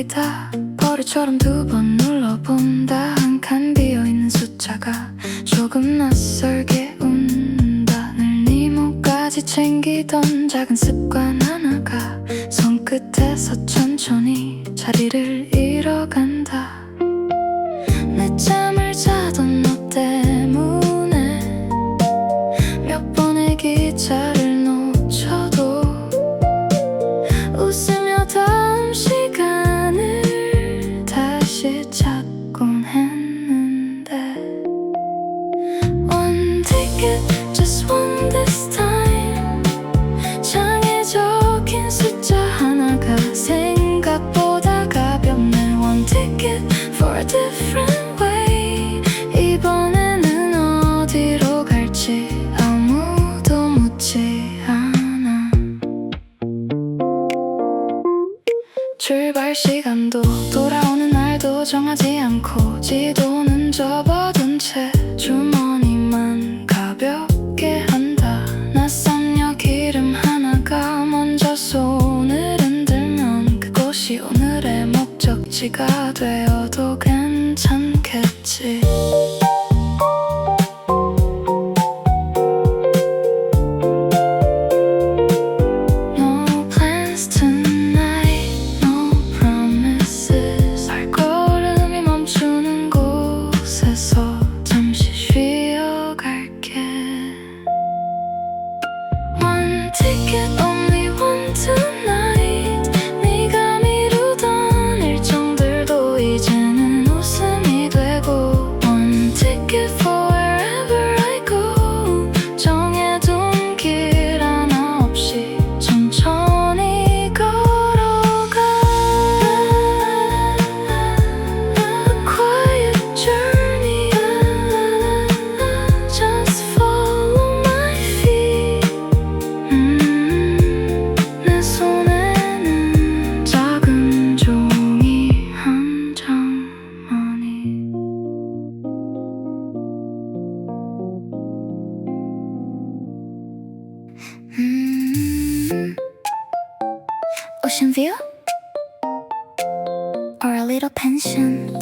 기다 버릇처럼 두 번 눌러본다. 한 칸 비어있는 숫자가 조금 낯설게 웃는다. 늘 네 목까지 챙기던 작은 습관 하나가 손끝에서 천천히 자리를 잃어간다. 늦잠을 자던 너 때문에 몇 번의 기차를 놓쳐도 웃으며 다음 시간을 다시 찾곤 했는데 One ticket, just one this time. 창에 적힌 숫자 하나가 생각보다 가볍네. One ticket for a different way. 이번에는 어디로 갈지 아무도 묻지 않아. 출발 시간도 돌아오는 날도 정하지 않고 지도는 접어둔 채 주머니만 가볍게 한다. 낯선 역 이름 하나가 먼저 손을 흔들면 그곳이 오늘의 목적지가 되어도 괜찮겠지. No plans tonight, no promises. 발걸음이 멈추는 곳에서 잠시 쉬어갈게. One ticket, only one tonight. 네가 미루던 일정들도 이제는 웃음이 되고 One ticket for wherever I go. 정해둔 길 하나 없이 천천히 걸어가. A quiet journey. Just follow my feet. 내 손에는 작은 종이 한 장만이. Ocean view or a little pension.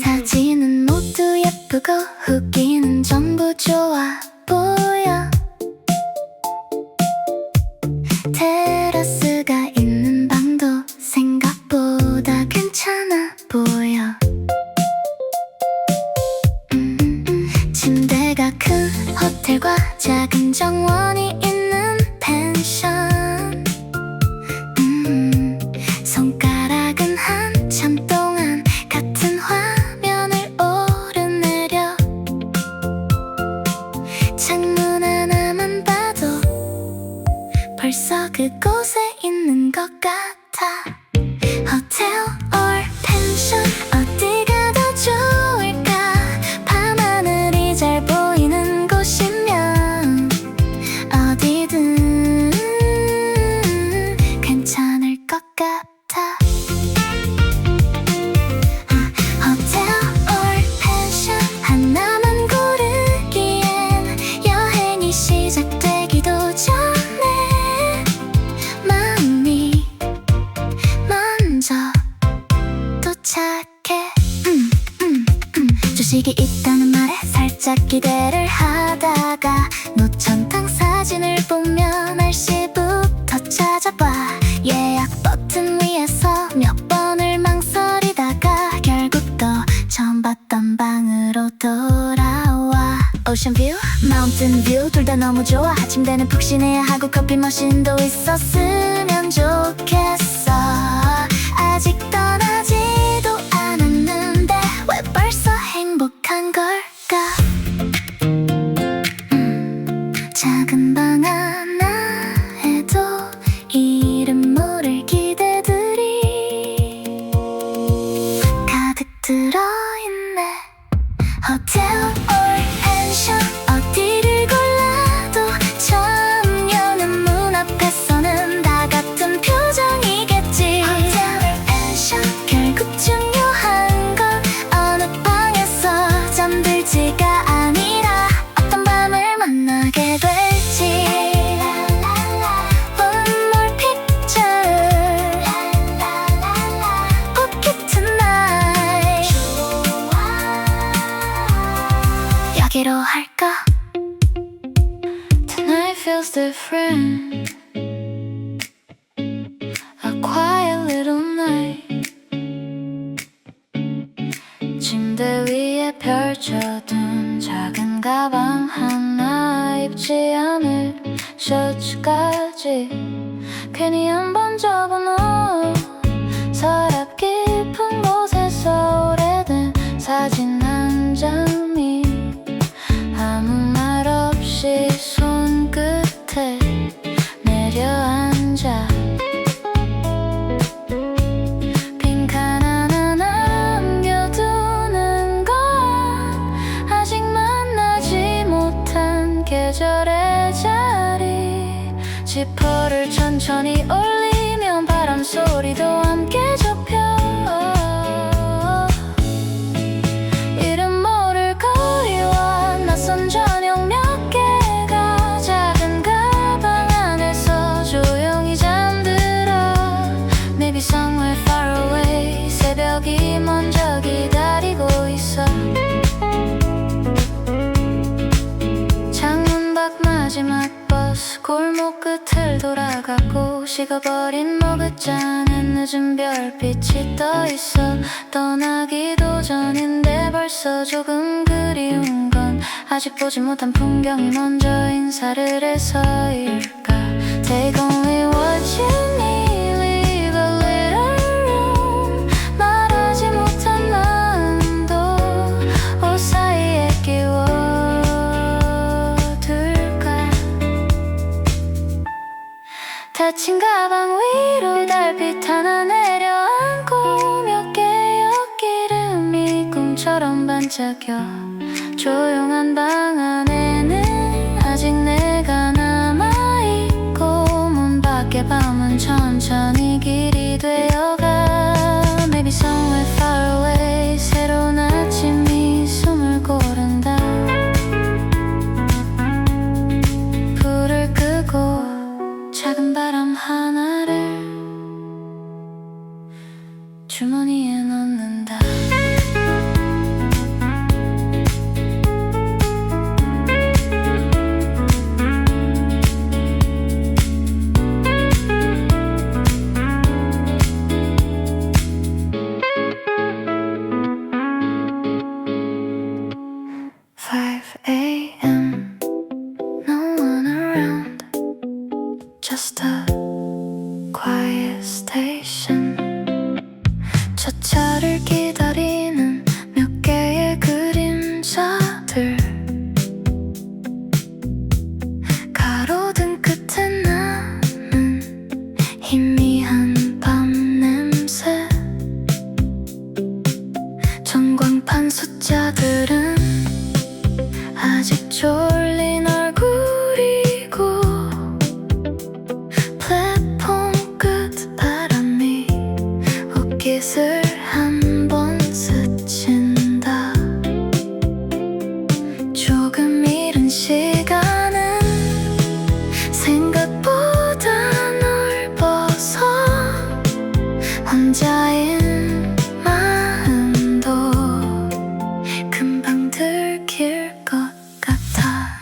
사진은 모두 예쁘고 후기는 전부 좋아 보여. 테라스가 있는 방도 생각보다 괜찮아 보여. 침대가 큰 호텔과 작은 정원이 있는 펜션. 손가락은 한참 동안 같은 화면을 오르내려. 창문 하나만 봐도 벌써 그곳에 있는 것 같아. 호텔 or 펜션 어디가 더 좋을까? 밤하늘이 잘 보이는 곳이면 어디든 괜찮을 것 같아. 호텔 or 펜션 하나만 고르기엔 여행이 시작되기도 전에 마음이 먼저 도착해. 조식이 있다는 말에 살짝 기대를 하다가 노천탕 사진을 보며 날씨부터 찾아봐. 예약 버튼 위에서 몇 번을 망설이다가 결국 또 처음 봤던 방으로 돌아와. Ocean view, mountain view 둘 다 너무 좋아. 침대는 푹신해야 하고 커피 머신도 있었으면 좋겠어. 아직 떠나지도 않았는데 왜 벌써 행복한 걸까? 작은 방 하나에도 이름 모를 기대들이 가득 들어있네. 호텔 or 펜션 어디를 골라도 처음 여는 문 앞에서는 다 같은 표정이게 different. A quiet little night. 침대 위에 펼쳐둔 작은 가방 하나, 입지 않을 셔츠까지 괜히 한번 접은 옷, 서랍 깊은 곳에서 오래된 사진 한 장이 아무 말 없이 손끝에 내려앉아 빈칸 하나 남겨두는 건 아직 만나지 못한 계절의 자리. 지퍼를 천천히 올리면 바람 소리도 함께 접혀. 이름 모를 거리와 낯선 저녁 몇 개가 작은 가방 안에서 조용히 잠들어. Maybe somewhere far away 새벽이 먼저 기다리고 있어. 창문 밖 마지막 버스 골목 끝을 돌아가고 식어버린 머그잔에 늦은 별빛이 떠있어. 떠나기도 전인데 벌써 조금 그리운 건 아직 보지 못한 풍경이 먼저 인사를 해서일까. Take only what you need, leave a little room. 말하지 못한 마음도 옷 사이에 끼워둘까. 다친 가방 위로 달빛 하나 내려앉고 몇 개의 기름이 꿈처럼 반짝여. 조용한 방 안에는 아직 내가 남아있고 문 밖의 밤은 천천히 길이 되어가. Maybe somewhere far away 새로운 아침이 숨을 고른다. 불을 끄고 작은 바람 하나를 주머니에 넣는다. a.m. No one around, just a quiet station. 저 차를 기다리는 몇 개의 그림자들. 가로등 끝에 남은 희미한 밤 냄새. 전광판 숫자들은 아직 졸린 얼굴이고 플랫폼 끝 바람이 옷깃을 한 번 스친다. 조금 이른 시간은 생각보다 넓어서 혼자인 마음도 금방 들킬 것 같아.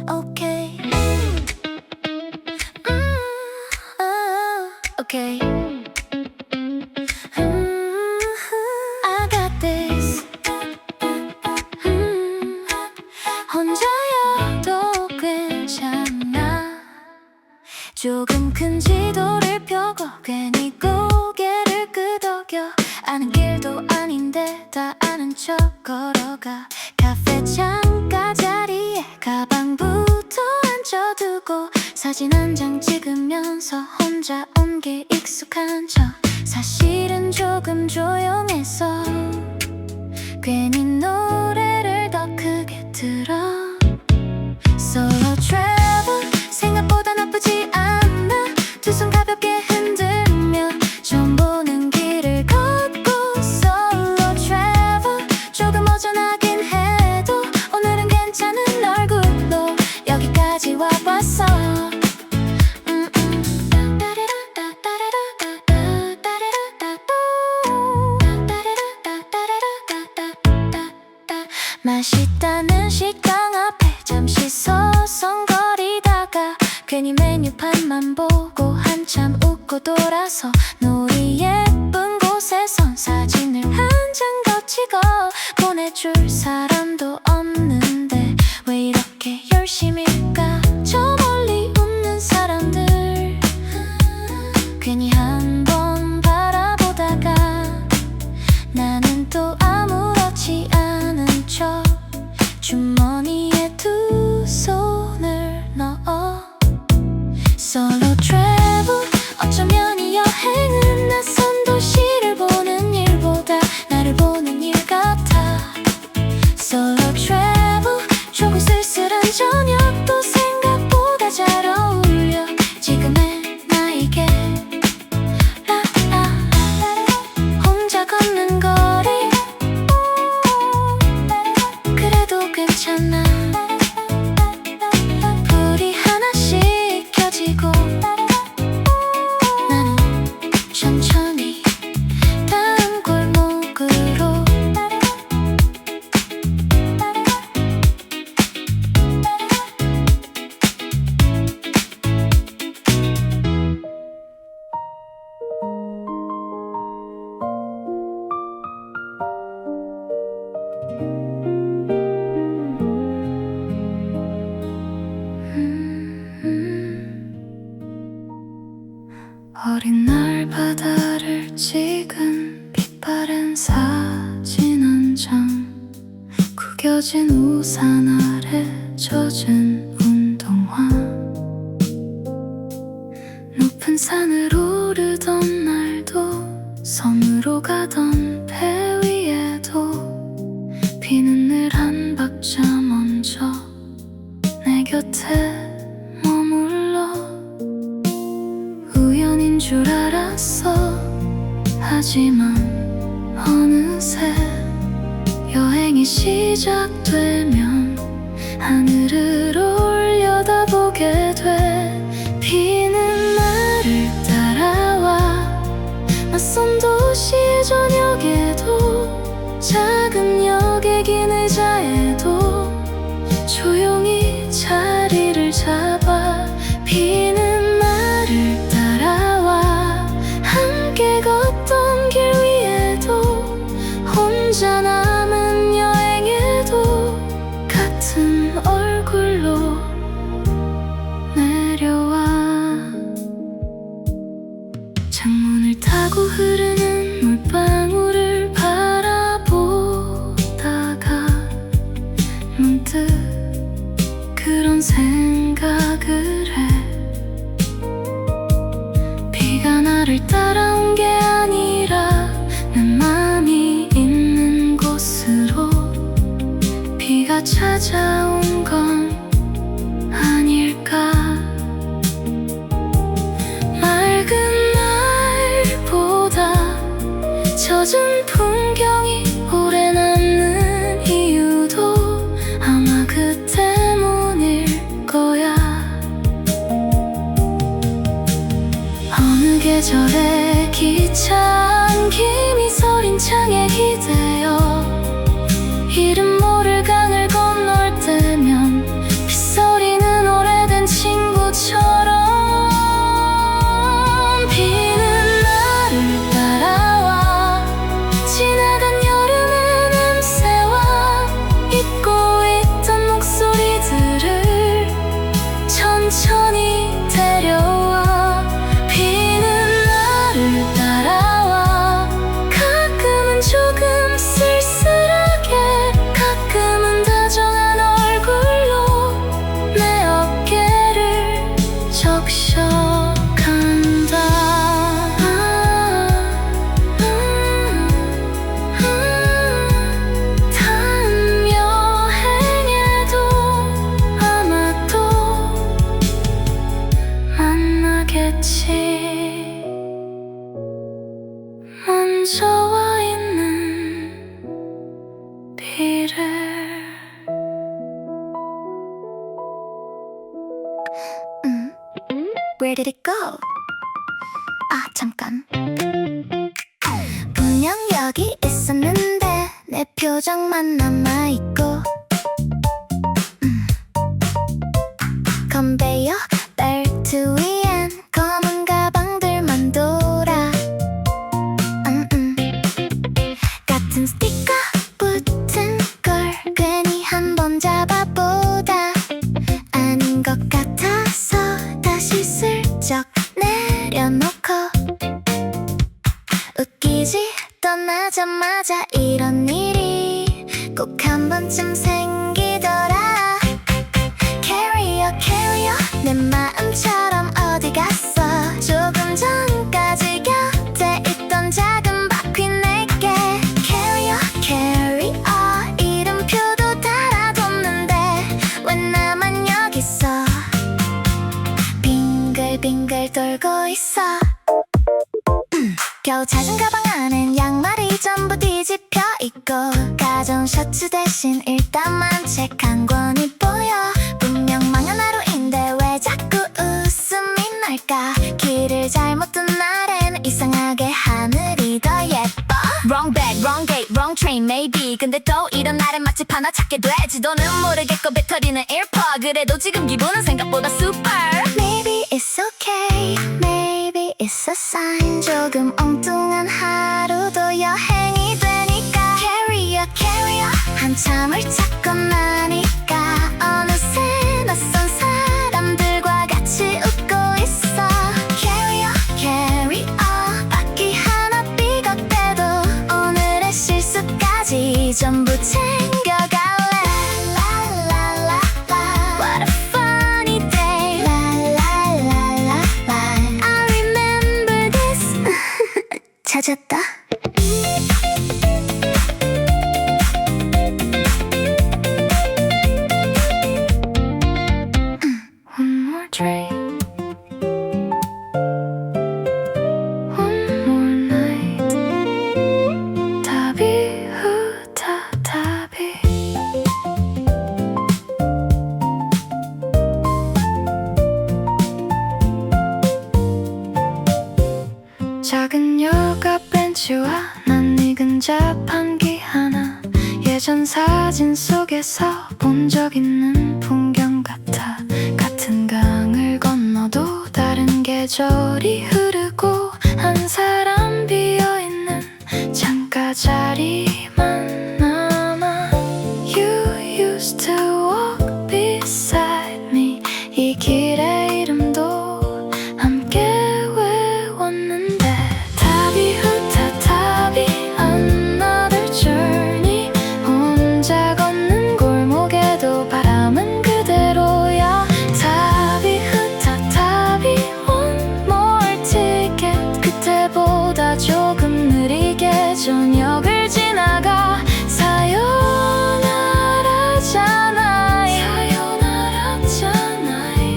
okay. Okay. I got this. 혼자여도 괜찮아. 조금 큰 지도를 펴고 괜히 고개를 끄덕여. 아는 길도 아닌데 다 아는 척 걸어가. 카페 창가 자리에 가방부터 앉혀두고 사진 한 장 찍으면서 혼자 온 게 익숙한 척. 사실은 조금 조용해서 괜히 노래를 더 크게 틀어. Solo travel 생각보다 나쁘지 않아. 두 손 가볍게 흔들며 처음 보는 길을 걷고. Solo travel 조금 허전하긴 해도 오늘은 괜찮은 얼굴로 여기까지 와봤어. 맛있다는 식당 앞에 잠시 서성거리다가 괜히 메뉴판만 보고 한참 웃고 돌아서 놀이 예쁜 곳에선 사진을 한 장 더 찍어 보내줄 사람도 없는데 왜 이렇게 열심일까. 저 멀리 웃는 사람들 괜히 한번 바라보다가 나는 또 아무렇지 않은 척 주머니에 두 손을 넣어. Solo travel 어쩌면 이 여행은 낯선 도시를 보는 일보다 나를 보는 일 같아. Solo travel 조금 쓸쓸한 저녁도 생각보다 잘 어울려 지금의 나에게. 혼자 걷는 거리 그래도 괜찮아. 불이 하나씩 켜지고 나는 천천히 다음 골목으로. 어린 날 바다를 찍은 빛바랜 사진 한 장. 구겨진 우산 아래 젖은 운동화. 높은 산을 오르던 날도 섬으로 가던 배 위에도 비는 늘 한 박자 먼저 내 곁에 우연인 줄 알았어. 하지만 어느새 여행이 시작되면 하늘을 올려다보게 돼. 비는 나를 따라와 낯선 도시의 저녁에도 작은 역의 긴 의자에도 조용히 자리를 잡아. 비는 나를 따라와 함께 걷던 길 위에도 혼자 남은 여행에도 같은 얼굴로 내려와. 창문을 타고 흐르는 물방울을 바라보다가 문득 그런 생각을 해. 비가 나를 따라온 게 아니라 내 맘이 있는 곳으로 비가 찾아온 건 아닐까. 맑은 날보다 젖은 풍경이 오래 남는 이유도 아마 그 때문일 거야. 어느 계절에 기차 안김이 서린 창에 기대어 이름 모를 강을 건널 때면 빗소리 Where did it go? 아, 잠깐. 분명 여기 있었는데 내 표정만 남아있고 컨베이어 벨트 위엔 검은 가방들만 돌아 같은 스티커 붙은 걸 괜히 한번 잡아보다 아닌 것 같아서 다시 슬쩍 내려놓고 웃기지 떠나자마자 이런 일이 꼭 한 번쯤 생기더라 Carrier 내 마음처럼 어디 갔어 조금 전까지 곁에 있던 작은 바퀴 내게 Carrier 이름표도 달아뒀는데 왜 나만 여기서 빙글빙글 돌고 있어 겨우 찾은 가방 안엔 양말이 전부 뒤집혀 있고 가져온 셔츠 대신 일단만 책 한 권이 보여 분명 망한 하루인데 왜 자꾸 웃음이 날까 길을 잘못 둔 날엔 이상하게 하늘이 더 예뻐 Wrong bag, wrong gate, wrong train maybe 근데 또 이런 날엔 맛집 하나 찾게 되지도는 모르겠고 배터리는 1% 그래도 지금 기분은 생각보다 super Maybe it's okay, maybe it's a sign 조금 엉뚱한 하루도 여행이 되니까 Carrier 한참을 찾고 나니까 어느새 낯선 사람들과 같이 웃고 있어 Carrier 바퀴 하나 삐걱대도 오늘의 실수까지 전부 챙겨갈래 What a funny day I remember this 찾았다 One more train One more night 답이 후다 답이 작은 여가 벤치와 낯익은 자판기 하나 예전 사진 속에서 본 적 있는 풍경 같아 같은 강을 건너도 다른 계절이 흐르고 한 사람 비어있는 창가 자리만 남아 You used to walk beside me 이 길의 이름도 함께 외웠는데 답이 후다 답이 another journey 혼자 걷는 골목에도 바람은 그대로야 답이 후다 답이 one more ticket 그때보다 조금 느리게 저녁을 지나가 사요나라잖아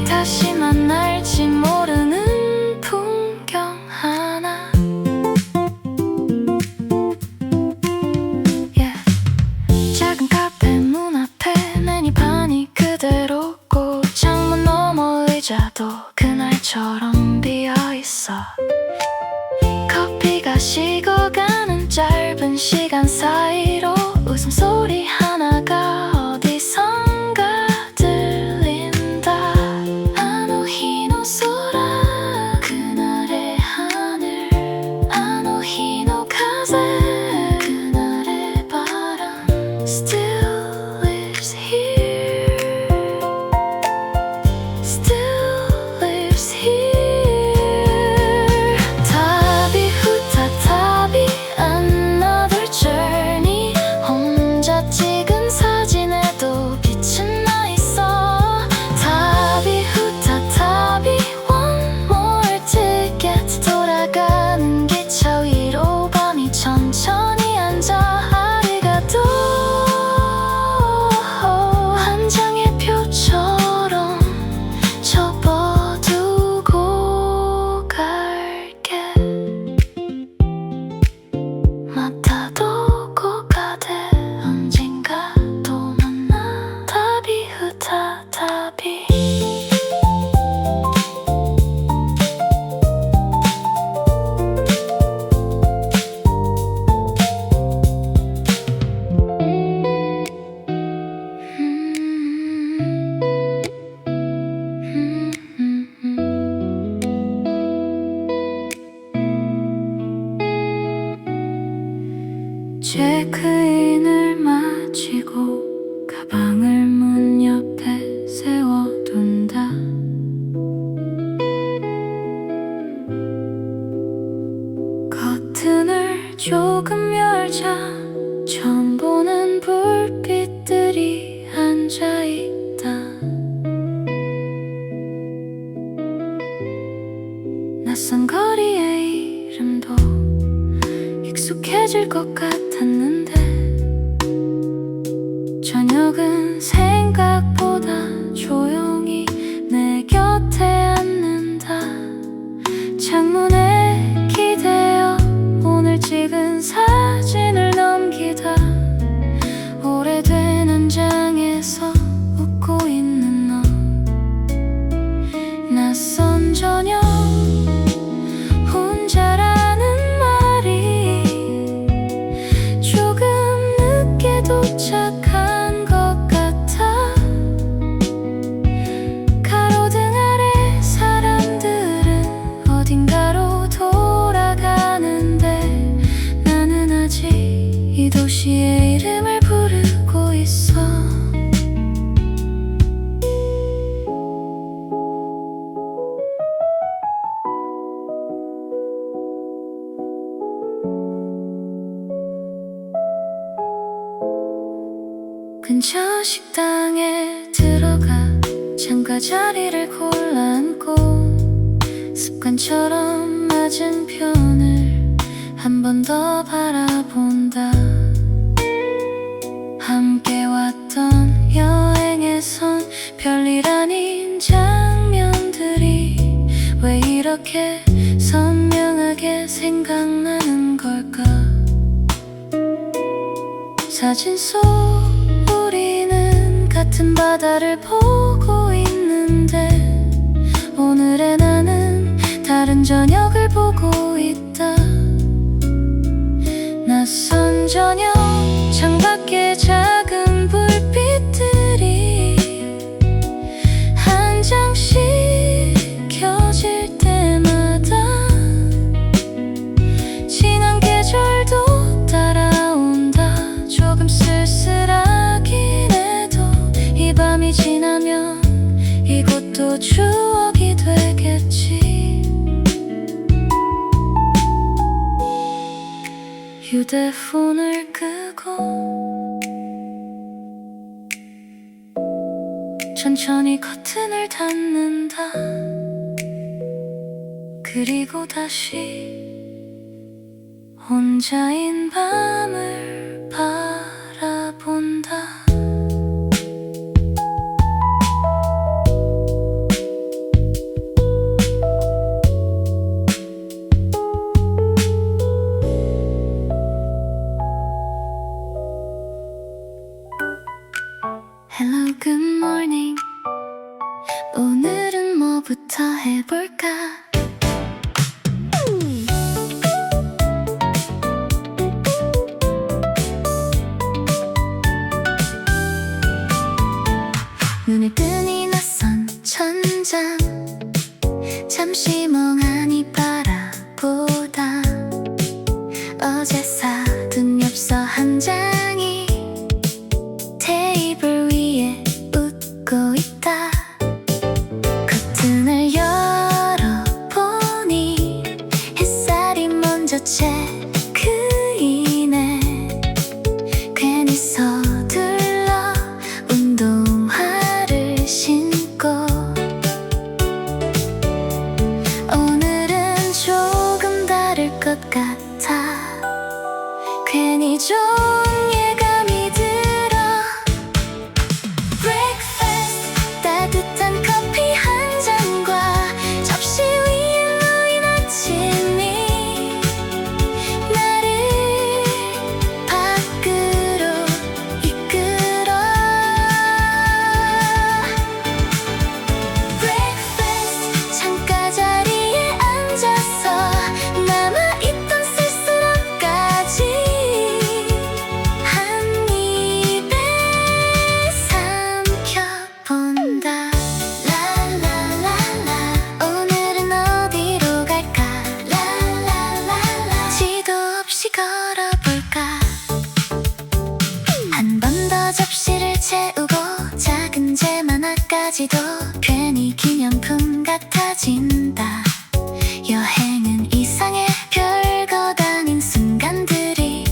다시 만날지 모르는 풍경 하나 작은 카페 문 앞에 메뉴판이 그대로고 창문 너머 의자도 그날처럼 비어있어 커피가 식어가는 짧은 시간 사이로 웃음소리 하나가 어디선가 들린다 아노히노 소라 그날의 하늘 아노히노 카세 그날의 바람 Still lives here Still lives here 답이 후다 답이 another journey 혼자 말자. 처음 보는 불빛들이 앉아있다. 낯선 거리의 이름도 익숙해질 것 같았는데 저녁은 생각보다 조용히 내 곁에 앉는다. 창문에 기대어 오늘 찍은 사진을 넘기다 오래된 한 장에서 웃고 있는 너. 낯선 저녁 혼자라는 말이 조금 늦게 도착한 것 같아. 가로등 아래 사람들은 어딘가로 돌아가는데 나는 아직 이 도시의 이름을 부르고 있어. 근처 식당에 들어가 잠깐 자리를 골라 앉고 습관처럼 맞은편을 한 번 더 바라본다. 함께 왔던 여행에선 별일 아닌 장면들이 왜 이렇게 선명하게 생각나는 걸까. 사진 속 우리는 같은 바다를 보고 있는데 오늘의 나는 다른 저녁을 보고 있다. 낯선 저녁 창밖에 작은 불빛들이 한 장씩 켜질 때마다 지난 계절도 따라온다. 조금 쓸쓸하긴 해도 이 밤이 지나면 이곳도 추억이 되겠지. 휴대폰을 끄고 천천히 커튼을 닫는다. 그리고 다시 혼자인 밤을 바라본다. Hello, good morning. 오늘은 뭐부터 해볼까? 눈을 뜨니 낯선 천장 잠시 멍하니 바라보다 어제 사둔 엽서 한 장이 테이블 위에 웃고 있다. 커튼을 열어보니 햇살이 먼저 체크인해. 괜히 서둘러 운동화를 신고 오늘은 조금 다를 것 같아. 괜히 좀 예감이 들어. Breakfast 따뜻한 커피 한 잔과 접시 위에 놓인 아침이 나를 밖으로 이끌어. Breakfast 창가 자리에 앉아서 남아있던 쓸쓸함까지 한 입에 삼켜본다. 라라라라 오늘은 어디로 갈까? 라라라라 지도 없이 걸어볼까? 한 번 더 접시를 채우고 작은 잼 하나까지도 괜히 기념품 같아진다. 여행은 이상해 별것 아닌 순간들이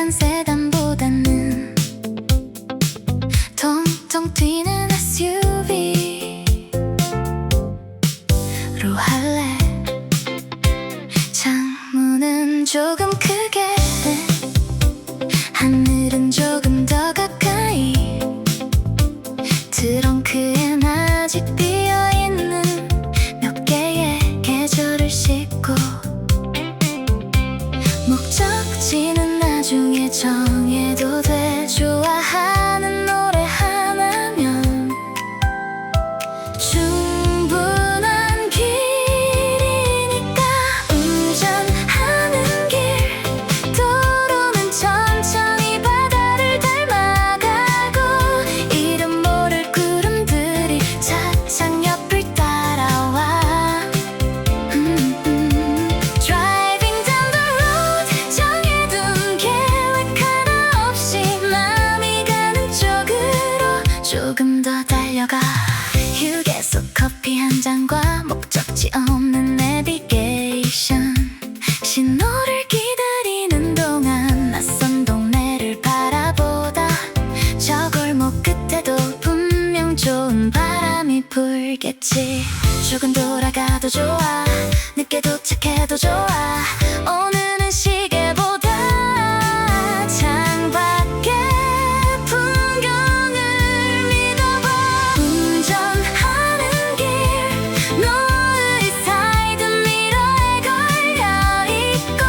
큰 세단보다는 통통 튀는 SUV로 할래. 창문은 조금 크게, 하늘은 조금 더 가까이, 트렁크엔 아직 비어있는 몇 개의 계절을 싣고, 목적지는 나중에 정해도 돼. 좋아하는 노래 하나면 충분한 길이니까. 운전하는 길 도로는 천천히 바다를 닮아가고, 이름 모를 구름들이 차창 옆을 따라와. Driving down the road, 정해둔 계획 하나 없이 마음이 가는 쪽으로 조금 더 달려가. 휴게소 커피 한 잔과 목적지 없는 내비게이션, 신호를 기다리는 동안 낯선 동네를 바라보다 저 골목 끝에도 분명 좋은 바람이 불겠지. 조금 돌아가도 좋아, 늦게 도착해도 좋아. 오늘은 시계보다 창밖의 풍경을 믿어봐. 운전하는 길 노을 사이드 미러에 걸려있고,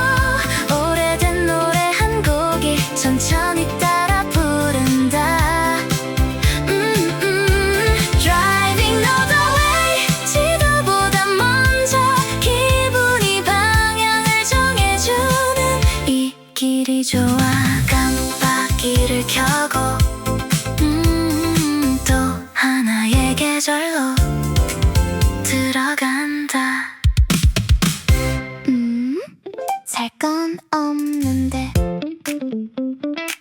오래된 노래 한 곡이 천천히 따라 부른다. Driving all the way, 지도보다 먼저 기분이 방향을 정해주는 이 길이 좋아. 깜빡이를 켜고 또 하나의 계절로 들어간다. 살 건 없는데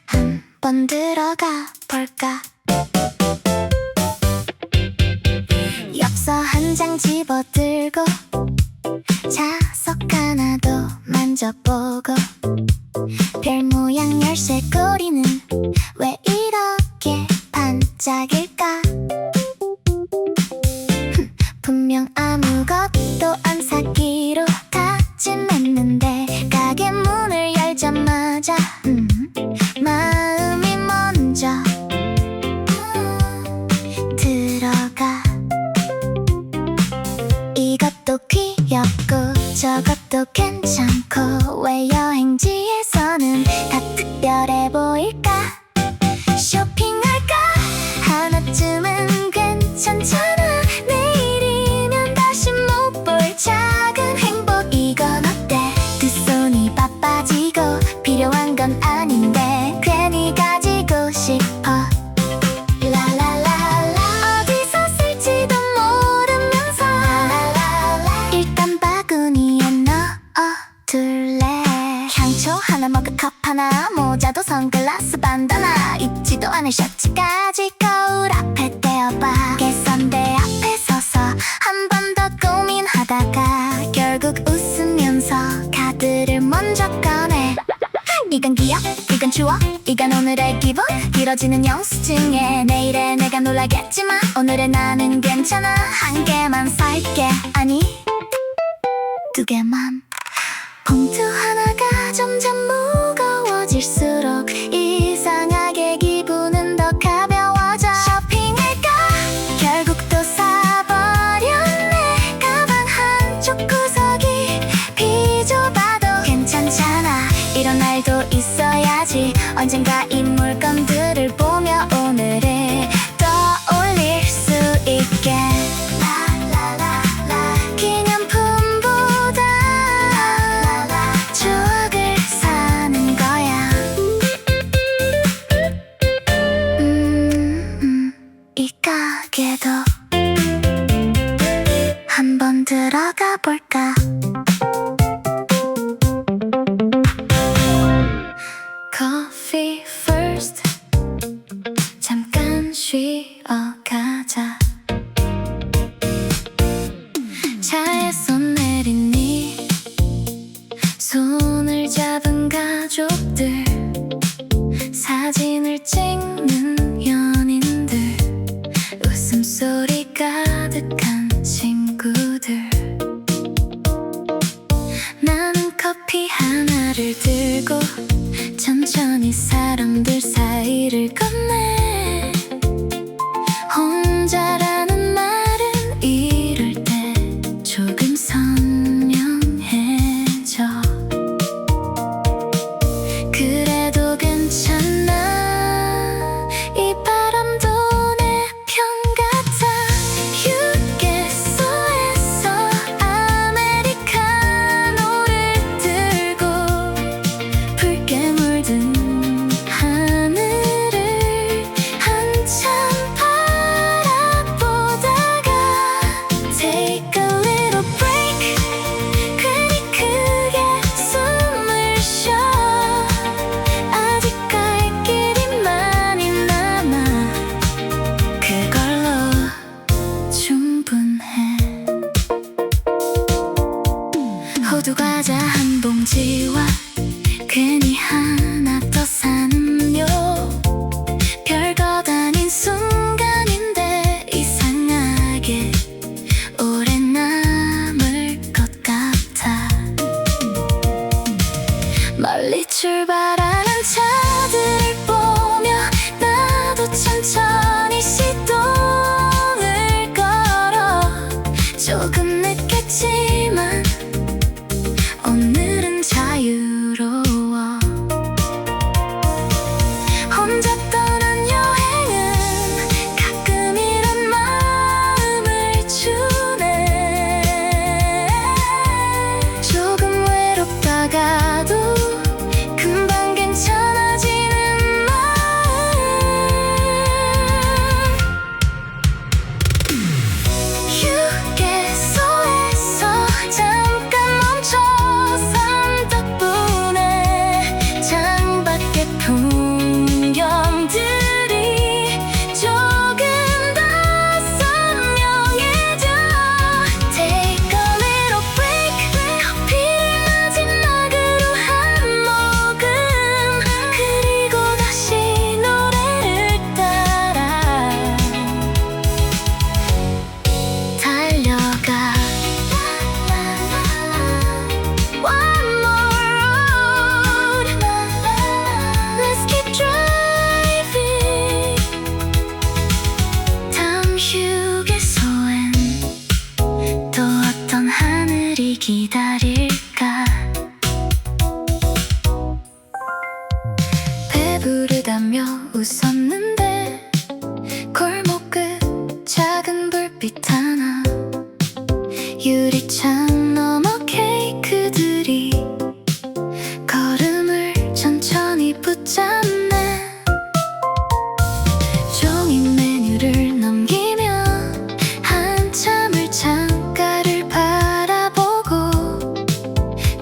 한번 들어가 볼까? 엽서 한 장 집어들고 자석 하나도 만져보고, 별 모양 열쇠 고리는 왜 이렇게 반짝일까? 분명 아무것도 안 사기로 다짐했는데 가게 문을 열자마자 마음이 먼저 들어가. 이것도 귀엽고 저것도 괜찮고, 왜 여행지에서는 다 특별해 보일까? 쇼핑할까? 하나쯤은 괜찮잖아. 내일이면 다시 못 볼 작은 행복, 이건 어때? 두 손이 바빠지고 필요한 건 아닌데 괜히 가지고 싶어. 라라라라, 어디서 쓸지도 모르면서 일단 바구니에 넣어둘래. 향초 하나, 머그컵 하나, 모자도 선글라스 반다나, 입지도 않은 셔츠까지 거울 앞에 떼어봐. 계산대 앞에 서서 한 번 더 고민하다가 결국 웃으면서 카드를 먼저 꺼내. 이건 기억, 이건 추억, 이건 오늘의 기분. 길어지는 영수증에 내일의 내가 놀라겠지만 오늘의 나는 괜찮아. 한 개만 살게, 아니 두 개만. 봉투 하나가 점점 무거워질수록 이상하게 기분은 더 가벼워져. 쇼핑할까? 결국 또 사버렸네. 가방 한쪽 구석이 비좁아도 괜찮잖아. 이런 날도 있어야지. 언젠가 이 물건들을 보며 오늘을 떠올릴 수 있게. 기념품보다 추억을 사는 거야. 이 가게도 한번 들어가 볼까? Coffee first, 사람들 사이를 건네. 혼자라는 말은 이럴 때 조금 선명해져. 그래도 괜찮아, 이 바람도 내 편 같아. 휴게소에서 아메리카노를 들고 붉게 물든 하늘을 한참 바라보다가 Take a little break, 그리 크게 숨을 쉬어. 아직 갈 길이 많이 남아. 그걸로 충분해. 호두 과자 한 봉지와 괜히 하나 더 산 음료. 별것 아닌 순간인데 이상하게 오래 남을 것 같아. 멀리 출발하는 차들을 보며 나도 천천히 시동을 걸어. 조금 늦겠지만 오늘은 자유로워. 혼자 떠난 여행은 가끔 이런 마음을 주네. 조금 외롭다가도 금방 괜찮아지는 마음. 휴게소에서 잠깐 멈춰 산 덕분에 창밖의 풍경들이 조금 더 선명해져. Take a little break, 커피를 마지막으로 한 모금. 그리고 다시 노래를 따라 달려가. One more road, let's keep driving. 다음 휴게소엔 또 어떤 하늘이 기다릴까. 배부르다며 웃었는데 골목 끝 작은 불빛 하나. 유리창 너머 케이크들이 걸음을 천천히 붙잡네. 종이 메뉴를 넘기며 한참을 창가를 바라보고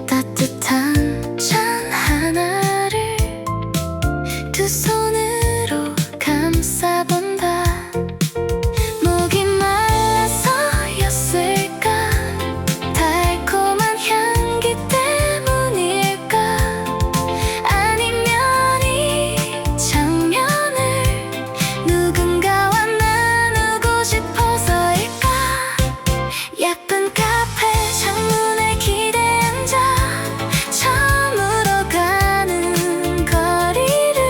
따뜻한 찬 하나를 두 손으로 감싸본다. 목이 말라서였을까? 달콤한 향기 때문일까? 아니면 이 장면을 누군가와 나누고 싶어서일까? 예쁜 카페 창문에 기대 앉아 처음으로 가는 거리를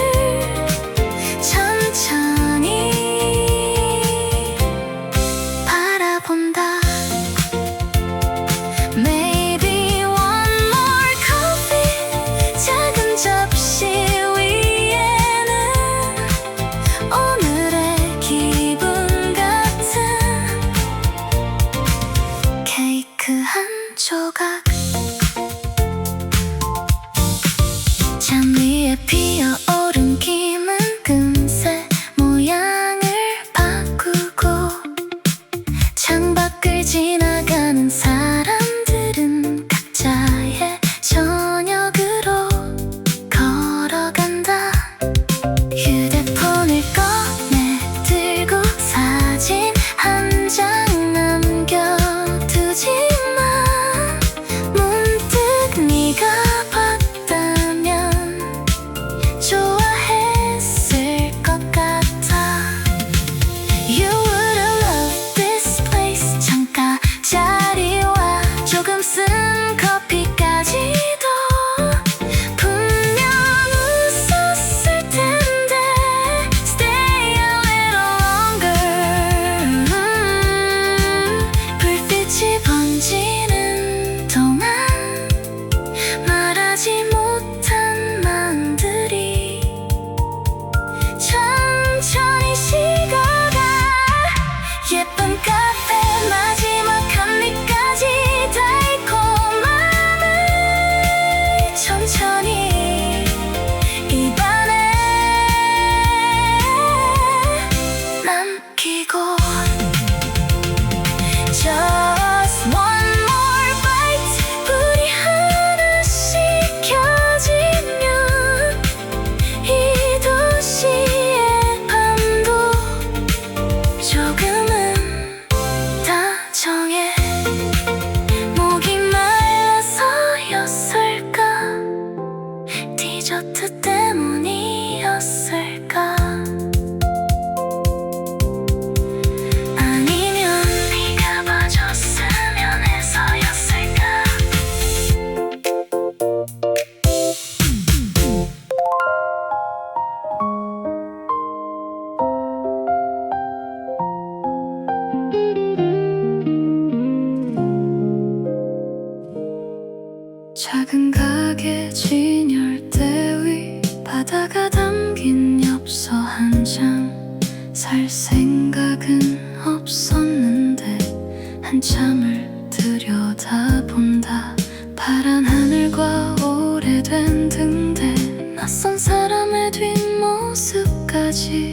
때까지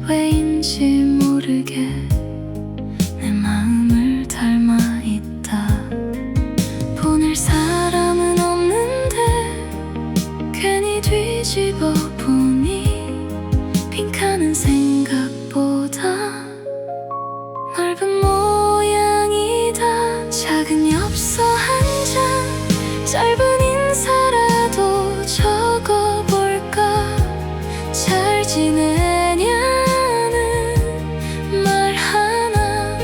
왜인지 모르게 내 마음을 닮아 있다. 보낼 사람은 없는데 괜히 뒤집어 보니 빈칸은 생각보다 넓은 모양이다. 작은 엽서 한 장, 짧은 인사라도 적어볼까. 잘 지내냐는 말 하나,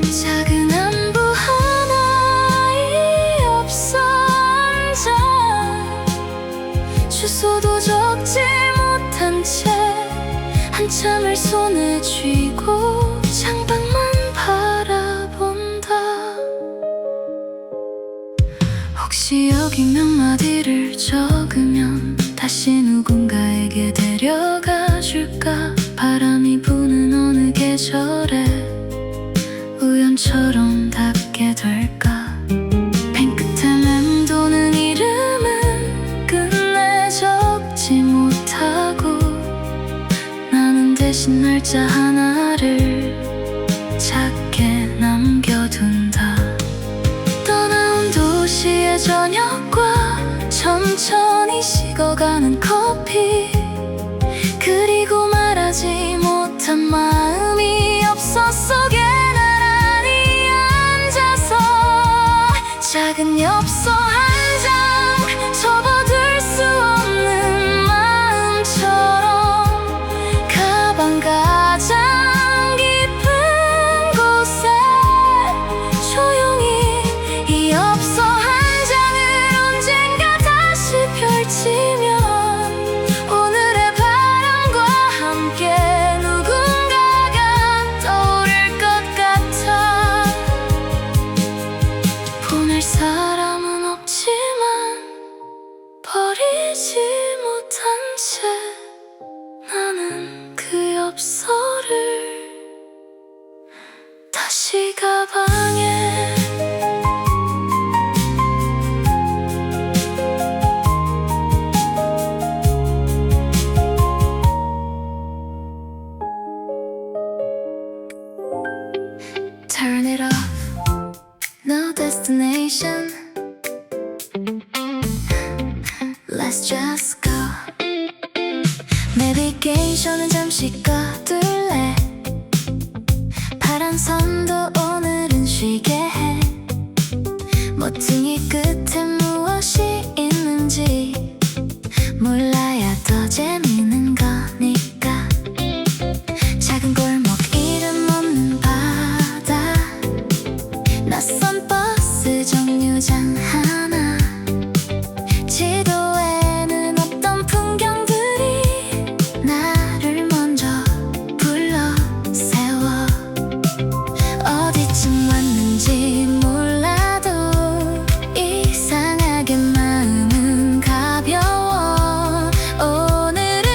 작은 안부 하나, 이 엽서 한 장, 주소도 적지 못한 채 한참을 손에 쥐고 창밖만 바라본다. 혹시 여기 몇 마디를 적으면 다시 누군가에게 데려가 줄까. 바람이 부는 어느 계절에 우연처럼 닿게 될까. 펜 끝에 맴도는 이름은 끝내 적지 못하고 나는 대신 날짜 하나를 작게 남겨둔다. 떠나온 도시의 저녁과 천천히 식어가는 커피, 그리고 말하지 못한 마음이 엽서 속에 나란히 앉아서 작은 엽서 한 장, 접어둘 수 없는 마음처럼 가방 가장 깊은 곳에 조용히 이 엽서 한 장을 언젠가 다시 펼치면 오늘의 바람과 함께 누군가가 떠오를 것 같아. 보낼 사람은 없지만 버리지 못한 채 나는 그 엽서를 다시 가방에 Turn it off, no destination, let's just go. 내비게이션은 잠시 꺼둘래. 파란 선도 오늘은 쉬게 해. 모퉁이 끝에 무엇이 있는지 몰라야 더 재밌는 거니까. 작은 골목 이름 없는 바다, 낯선 버스 정류장 하나, 지도에는 없던 풍경들이 나를 먼저 불러 세워. 어디쯤 왔는지 몰라도 이상하게 마음은 가벼워. 오늘은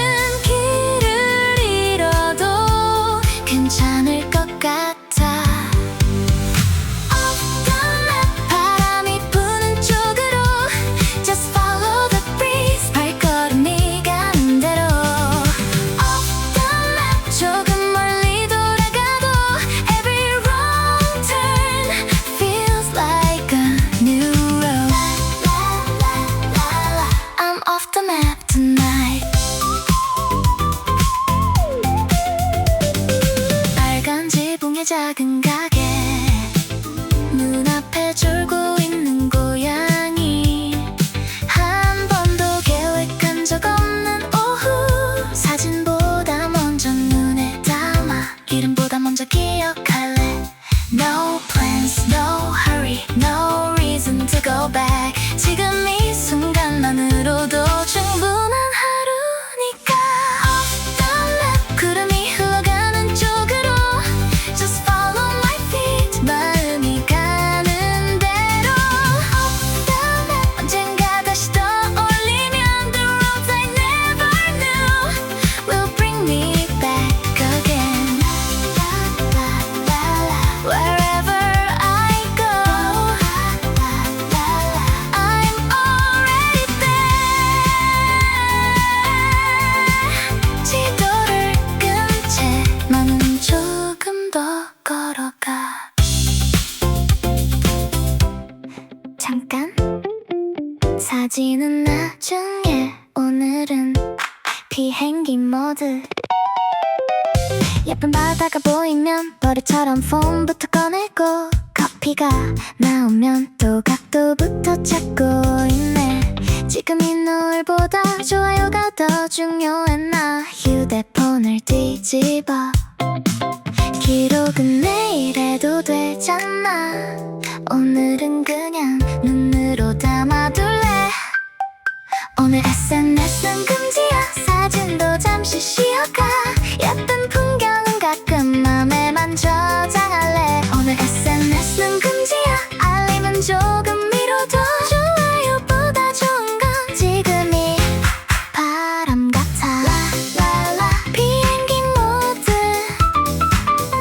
나머지는 나중에. 오늘은 비행기 모드. 예쁜 바다가 보이면 버릇처럼 폰부터 꺼내고, 커피가 나오면 또 각도부터 찾고 있네. 지금 이 노을보다 좋아요가 더 중요해. 나 휴대폰을 뒤집어. 기록은 내일 해도 되잖아. 오늘은 그냥 눈으로 담아둘래. 오늘 SNS는 금지야. 사진도 잠시 쉬어가. 예쁜 풍경은 가끔 맘에만 저장할래. 오늘 SNS는 금지야. 알림은 조금 미뤄둬. 좋아요보다 좋은 건 지금이 바람 같아. 라라라 비행기 모드.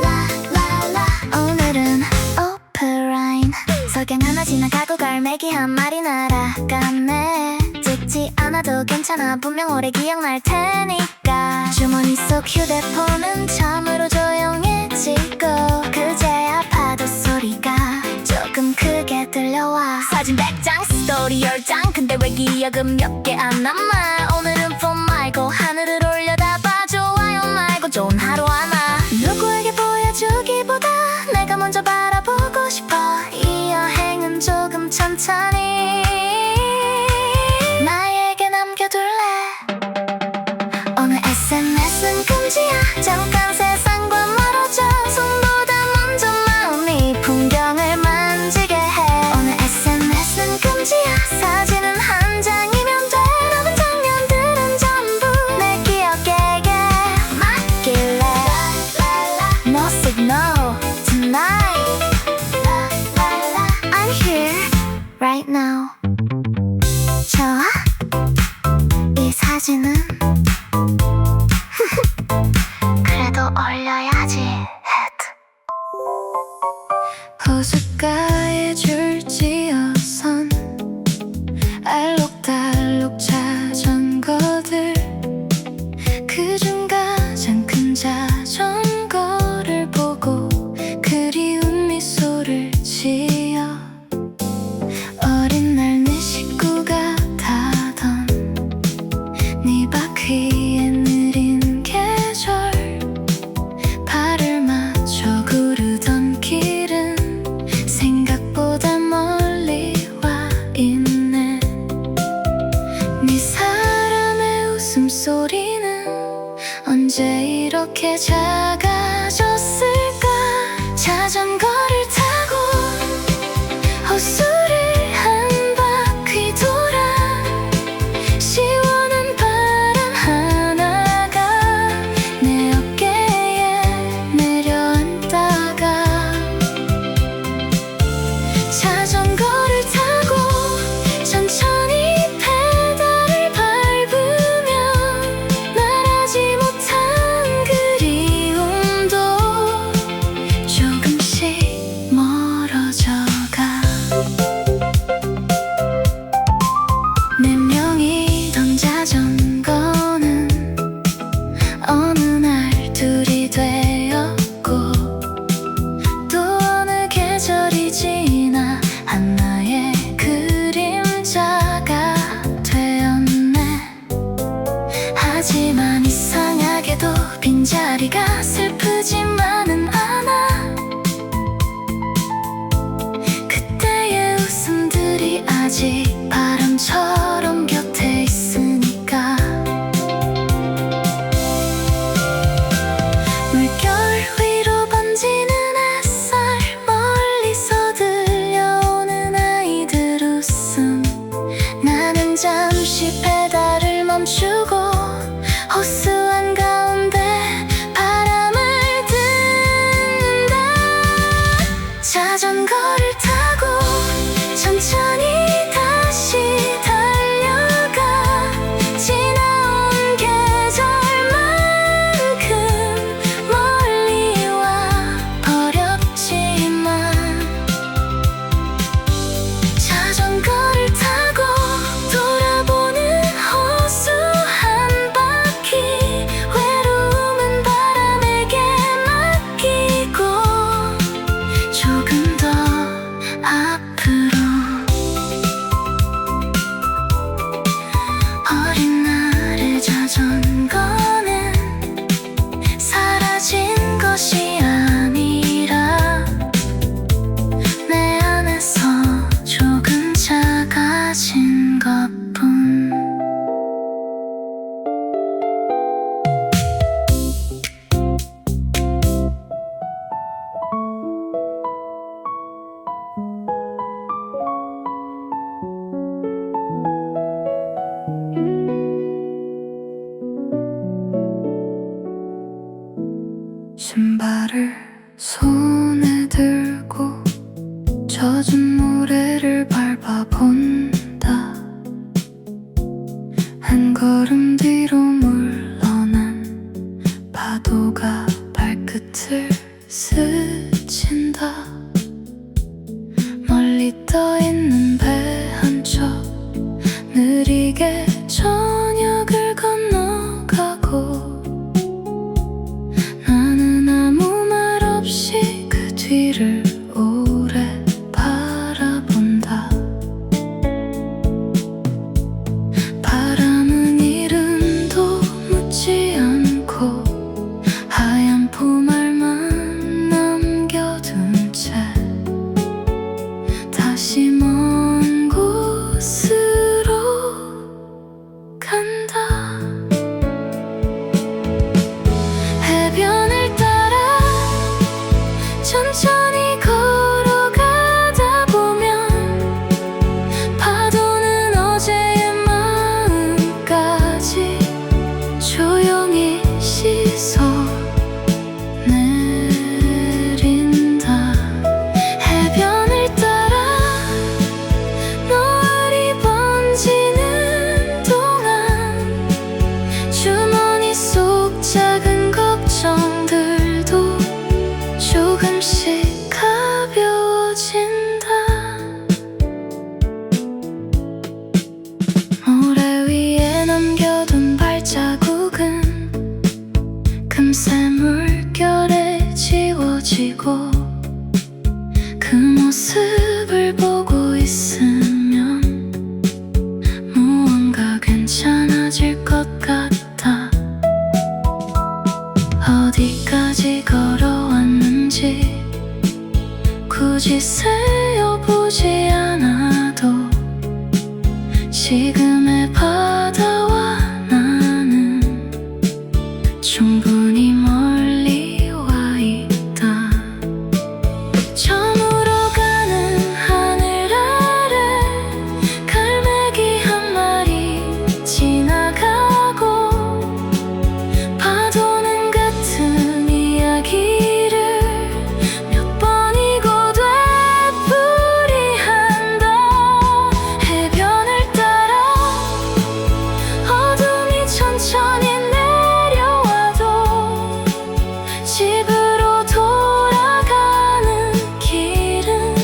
라라라 오늘은 오프라인. 석양 하나 지나가고 갈매기 한 마리 날아갔네. 찍지 않아도 괜찮아. 분명 오래 기억날 테니까. 주머니 속 휴대폰은 참으로 조용해지고, 그제야 파도 소리가 조금 크게 들려와. 사진 100장 스토리 10장. 근데 왜 기억은 몇 개 안 남아. 오늘은 폰 말고 하늘을 올려다봐. 좋아요 말고 좋은 하루 하나. 누구에게 보여주기보다 내가 먼저 바라보고 싶어. 이 여행은 조금 천천히 나에게 남겨둘래. 오늘 SNS는 금지야. 잠깐 세상과 멀어져. 손보다 먼저 마음이 풍경을 만지게 해. 오늘 SNS는 금지야. 사진은 한 장이면 돼. 남은 장면들은 전부 내 기억에 맡길래. No signal tonight. I'm here right now. 좋아? 이 사진은 그래도 올려야지. 헤드. 호숫가에 줄 지어선 알록달록 자전거들. 그중 가장 큰 자전거를 보고 그리운 미소를 지어. 어린 날 내 식구가 타던 네 바퀴에 느린 계절. 발을 맞춰 구르던 길은 생각보다 멀리 와 있네. 네 사람의 웃음소리는 언제 이렇게 작아졌을까. 자전거를 타고 호수를 한 바퀴 돌아. 시원한 바람 하나가 내 어깨에 내려앉다가. 자전거를 타고 천천히 페달을 밟으면 말하지 못한 그리움도 조금씩 멀어져가. 네 명이던 자전거는 어느 날 둘이 되었고, 또 어느 계절이 지나 하나의 그림자가 되었네. 하지만 이상하게도 빈자리가 슬프지만은 않아. 그때의 웃음들이 아직 바람처럼 곁에 있으니까. 물결 위로 번지는 햇살. 멀리서 들려오는 아이들 웃음. 나는 잠시 페달을 멈추고 호수 한가운데 바람을 듣는다. 자전거를 타고 천천히 다시 달려. 신발을 손에 들고 젖은 모래를 밟아본다. 한 걸음 뒤로 물러난 파도가 발끝을 스친다. 멀리 떠있는 배 한 척 느리게 저녁을 건너가고, 나는 아무 말 없이 그 뒤를 오래 바라본다. 바람은 이름도 묻지 않고 하얀 포말만 남겨둔 채 다시 먼 곳으로 간다. 해변을 따라 천천히 걸어가다 보면 파도는 어제의 마음까지 조용히 씻어내린다. 해변을 따라 노을이 번지는 동안 주머니 속 작은 걱정들도 조금씩 가벼워진다. 모래 위에 남겨둔 발자국은 금세 물결에 지워지고, 그 모습을 보고 있으면 무언가 괜찮아질 것 같아. 어디까지 걸어왔는지 굳이 세어보지 않아도 지금의 바다와 나는 충분히 멀리 와 있다. 저물어 가는 하늘 아래 갈매기 한 마리 지나가고, 파도는 같은 이야기를 몇 번이고 되풀이한다. 해변을 따라 어둠이 천천히 내려와도 집으로 돌아가는 길은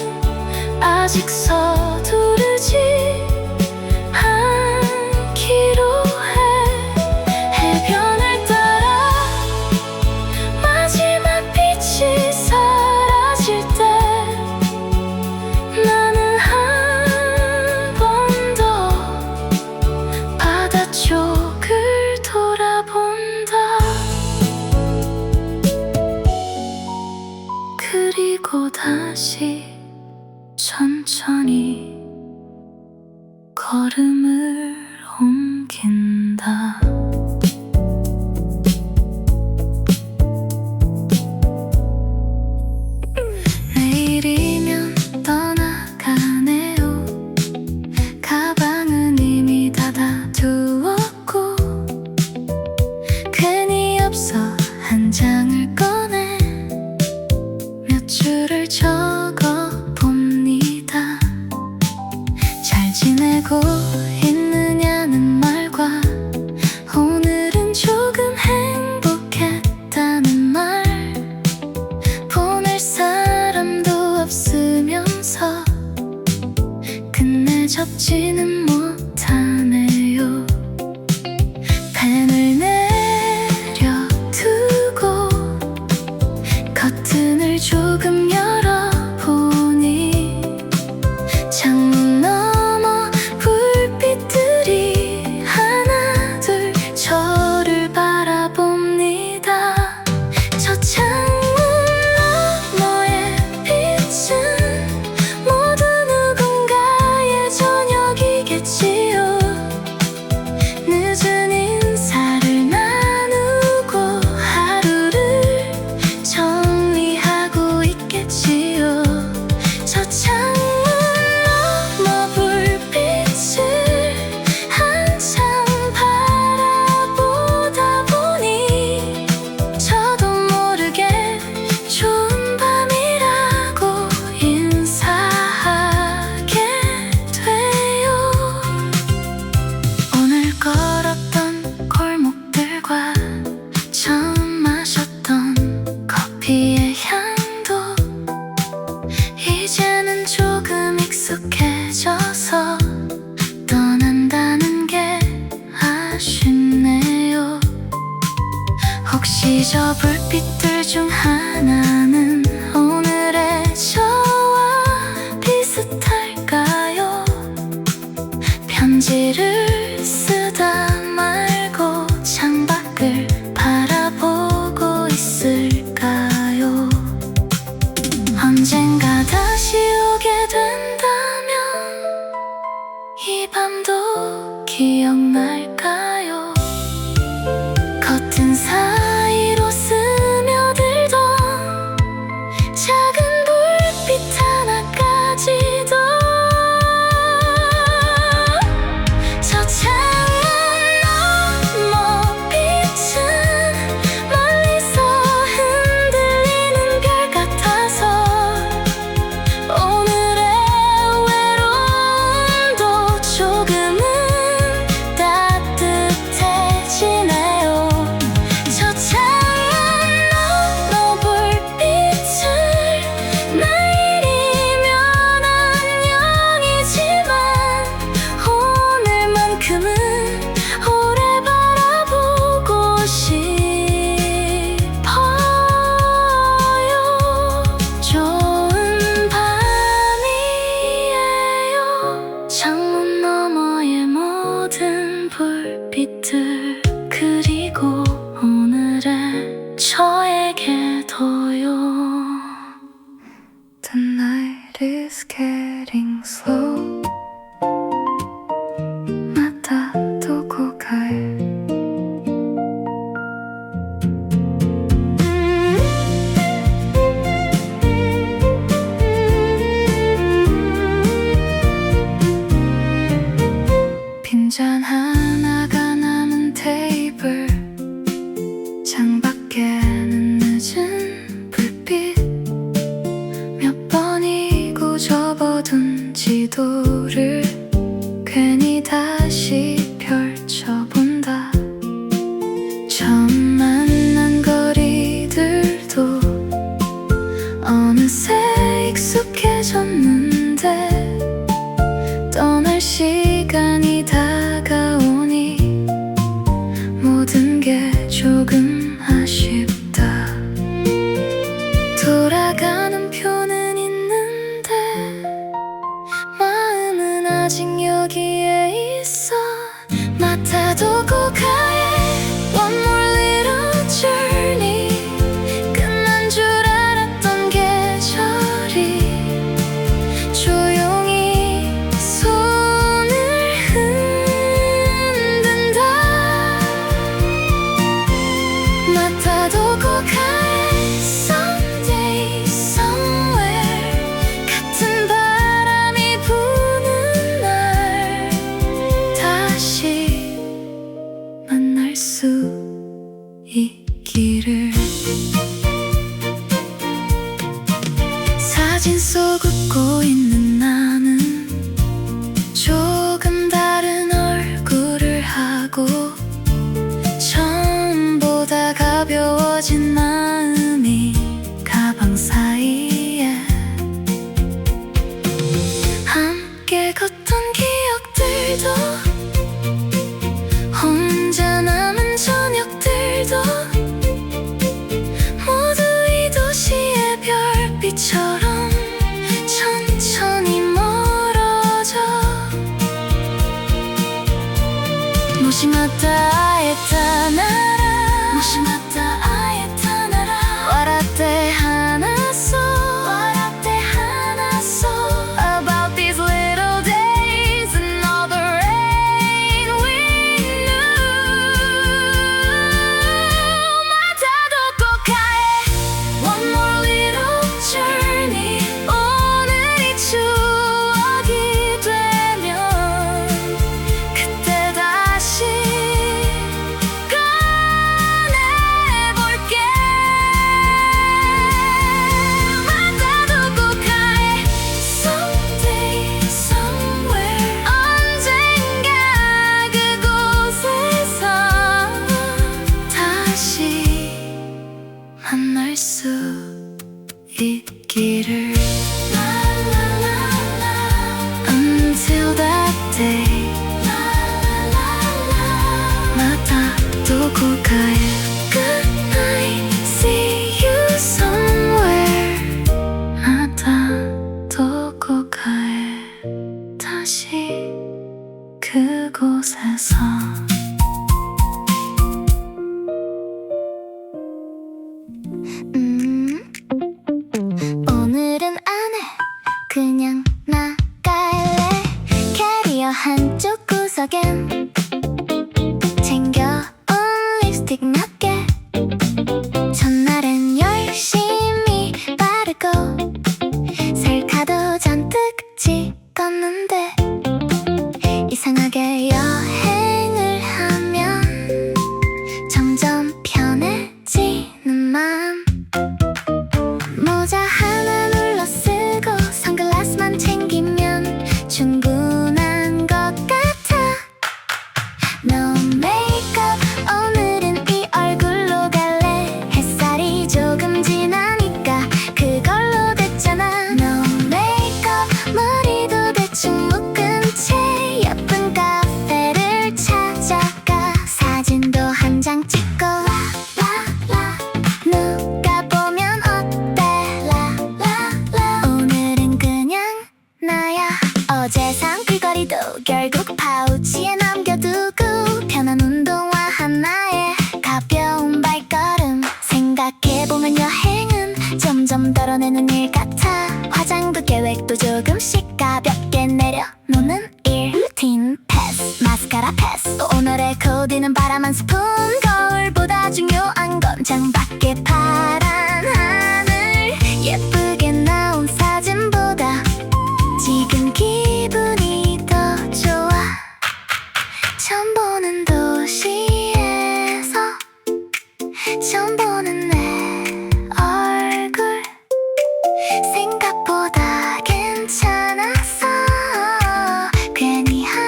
아직 서두르지 않기로 해. 해변을 따라 마지막 빛이 사라질 때 나는 한 번 더 바다 쪽을 돌아본다. 그리고 다시 천천히 지저 불빛들 중 하나는 오늘의 저와 비슷할까요? 편지를 쓰다 말고 창밖을 바라보고 있을까요? 언젠가 다시 오게 된다면 이 밤도 기억날까요? 커튼 사이로 스며들던 작은 불빛 하나까지도 저 창문 너머 빛은 멀리서 흔들리는 별 같아서 오늘의 외로움도 조금은 따뜻해지네요. 저 창문 너머 불빛을 내일이면 안녕이지만 오늘만큼은 오래 바라보고 싶어요. 좋은 밤이에요. 창문 너머의 모든 불빛들 그리고 오늘의 저에게도요. The night is getting slow. 마다 두고 갈 빈잔 하나가 남은 테이블 창밖에는 늦은 불빛 몇 번이고 접어둔 지도를 괜히 다시 펼쳐본다. 처음 만난 거리들도 어느새 익숙해졌는데 떠날 시간이 다가오니 모든 게 조금 아쉽다. 돌아가는 표는 있는데 마음은 아직 여기에 있어. 맡아두고 가해 One more little journey. 끝난 줄 알았던 계절이 조용히 손을 흔든다. 맡아두고 가해 Someday somewhere. 같은 바람이 부는 날 다시 만날 수 있기를. 사진 속 웃고 있는 나는 조금 다른 얼굴을 하고 처음보다 가벼워진 마음이 가방 사이에 함께 걷던 기억들도 혼자 남은 저녁들도 모두 이 도시의 별빛처럼 천천히 멀어져. 무심하다 했다나라 무심하다 아했다나라笑って 화났어笑って 화났어 About these little days and all the rain we knew. 맡아두고 가해 One more little journey. 오늘이 추억이 되면 그때 다시 꺼내볼게. 맡아두고 가해 Someday somewhere. 언젠가 그곳에서 다시 만날 수 있기를. Until that day. 맡아두고 가해 Good night. again. 챙겨온 립스틱 몇 개. 첫날엔 열심히 바르고 셀카도 잔뜩 찍었는데 이상하게 여행을 하면 점점 편해지는 마음. 모자 하나 눌러 쓰고 선글라스만 챙기면 충분한 것 같아. No makeup 오늘은 이 얼굴로 갈래. 햇살이 조금 지나니까 그걸로 됐잖아. No makeup 머리도 대충 묶은 채 예쁜 카페를 찾아가 사진도 한 장 찍고 라라라 누가 보면 어때 라라라 오늘은 그냥 나야. 어제 산 귀걸이도 결국 파우치에 남겨두고 편한 운동화 하나에 가벼운 발걸음. 생각해보면 여행은 점점 덜어내는 일 같아. 화장도 계획도 조금씩 가볍게 내려놓는 일. 틴 패스 마스카라 패스 오늘의 코디는 바람 한 스푼. 거울보다 중요한 건 창밖의 파란 하늘. 예쁘게 나온 사진보다 지금 기분이 더 좋아. 처음 보는 도시에서 처음 보는 내 얼굴. 생각보다 괜찮았어. 괜히 한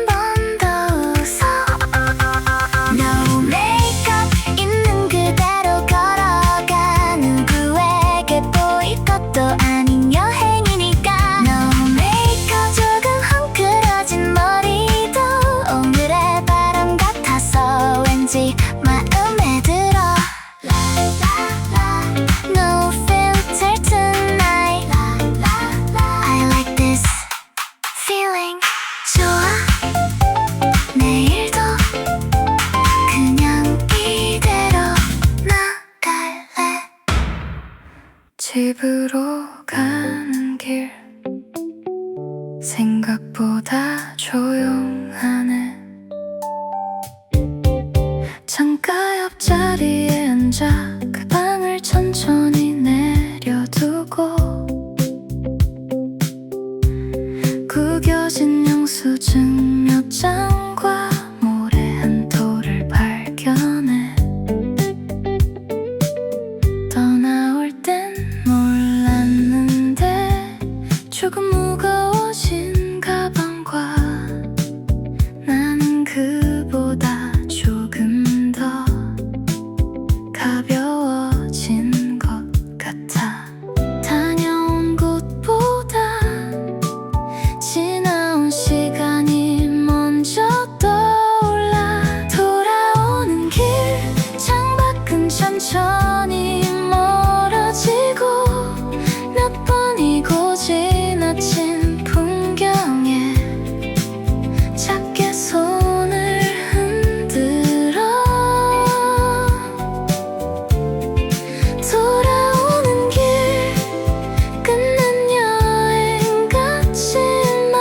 번 더 웃어. No makeup 있는 그대로 걸어가. 누구에게 보일 것도 아닌 여행이니까. No makeup 조금 헝클어진 머리도 오늘의 바람 같아서 왠지 마음에 들어. No filter tonight. I like this feeling. 좋아. 내일도 그냥 이대로 나갈래. 집으로 가는 길 생각보다 조용하네. 창가 옆자리에 앉아 그 방을 천천히 내려두고 구겨진 영수증 몇 장과 모래 한 톨을 발견해. 떠나올 땐 몰랐는데 조금 무거워진 가방과 나는 그보다 조금 더 가벼워진 것 같아. 다녀온 곳보다 지나온 시간이 먼저 떠올라. 돌아오는 길 창밖은 천천히 멀어지고 몇 번이고 지나친 풍경에 작게 손을 흔들어. 돌아오는 길 끝난 여행 같지만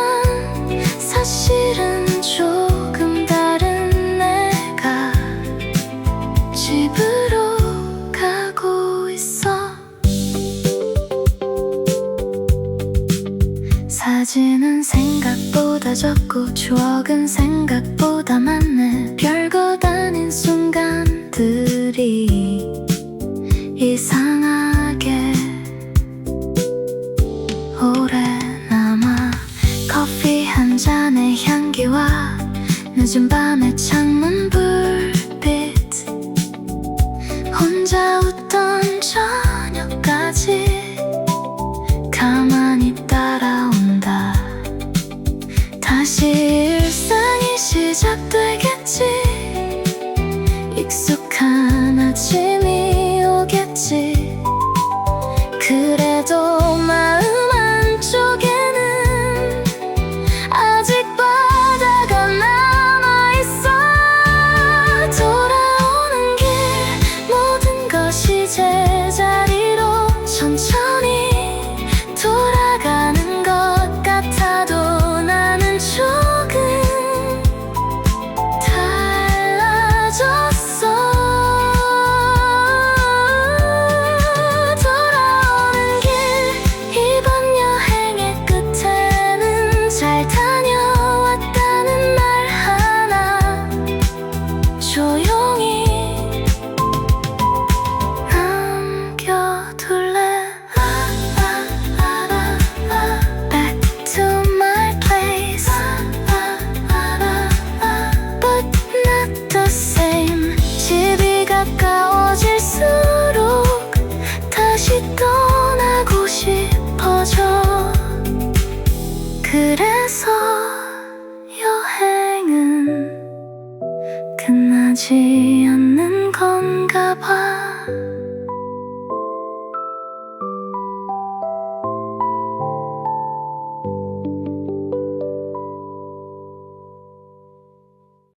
사실은 조금 다른 내가 집으로 가고 있어. 사진은 생각보다 적고 추억은 생각보다 많네. 별것 아닌 순간들이 이상하게 오래 남아. 커피 한 잔의 향기와 늦은 밤의 창문 불빛 혼자 웃던 저녁까지 가만히 따라온다. 다시 일상이 시작되겠지. 익숙한 아침이 오겠지. 그래도 마음 한쪽에는 아직 바다가 남아있어. 돌아오는 길 모든 것이 제자리로 천천히 돌아가는 것 같아도 나는 조금 조용히 남겨둘래. Back to my place, but not the same. 집이 가까워질수록 다시 떠나고 싶어져. 그래서 여행은 끝나지 않는 건가 봐.